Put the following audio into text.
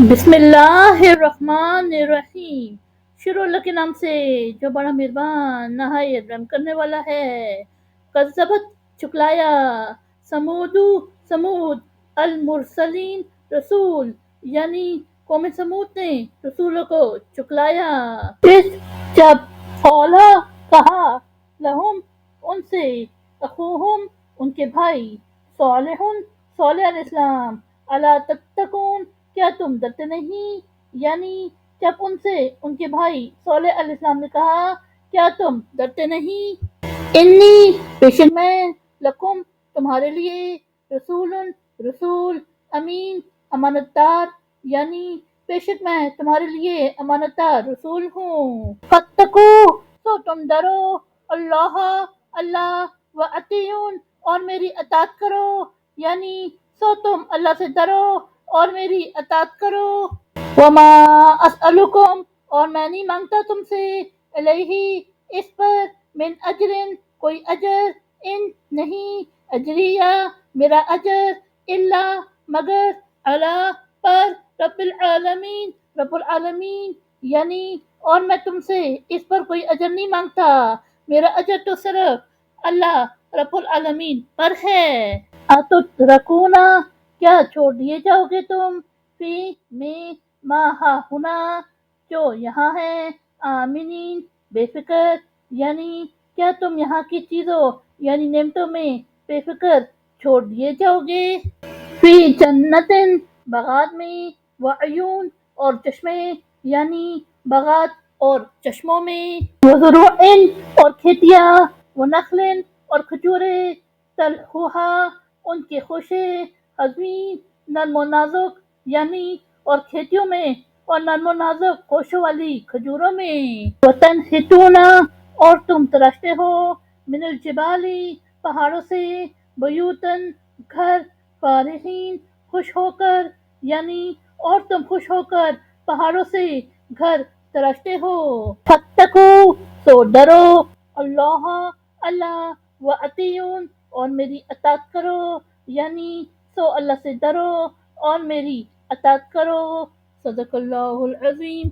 بسم اللہ الرحمن الرحیم، شروع اللہ کے نام سے جو بڑا مہربان نہایت رحم کرنے والا ہے۔ کذبت چکلایا سمود المرسلین، رسول یعنی قوم سمود نے رسولوں کو چکلایا۔ اس جب قولا کہا لہم ان سے، اخوہم ان کے بھائی، صالح علیہ السلام، الا تتقون کیا تم ڈرتے نہیں، یعنی جب ان سے ان کے بھائی صالح علیہ السلام نے کہا کیا تم ڈرتے نہیں، انی بے شک میں، لکم تمہارے لیے، رسول امین امانت دار، یعنی بے شک میں تمہارے لیے امانت دار رسول ہوں۔ فاتقو سو تم ڈرو، اللہ و اطیعون اور میری اطاعت کرو، یعنی سو تم اللہ سے ڈرو اور میری اطاعت کرو۔ وما اسألکم اور میں نہیں مانگتا تم سے، علیہ اس پر، من اجر کوئی اجر، ان نہیں، اجریہ میرا اجر، الا مگر، علی پر، رب العالمین یعنی اور میں تم سے اس پر کوئی اجر نہیں مانگتا، میرا اجر تو صرف اللہ رب العالمین پر ہے۔ اتترکونا کیا چھوڑ دیے جاؤ گے تم، فی میں، ما ہاہنا جو یہاں ہے، آمنین بے فکر، یعنی کیا تم یہاں کی چیزوں یعنی نعمتوں میں بے فکر چھوڑ دیے جاؤ گے، فی جنتن باغات میں، وعیون اور چشمے یعنی باغات اور چشموں میں، وزروع اور کھیتیاں، ونخل اور کھجورے، طلحھا ان کے خوشے، حضوین نرم و نازک یعنی اور کھیتیوں میں اور نرم و نازک خوشوں والی کھجوروں میں، وتنحتون اور تم تراشتے ہو، من الجبال پہاڑوں سے، بیوتن گھر، فارحین خوش ہو کر، یعنی اور تم خوش ہو کر پہاڑوں سے گھر تراشتے ہو۔ فاتقو سو ڈرو، اللہ و اطیعون اور میری اطاعت کرو، یعنی سو اللہ سے ڈرو اور میری اطاعت کرو۔ صدق اللہ العظیم۔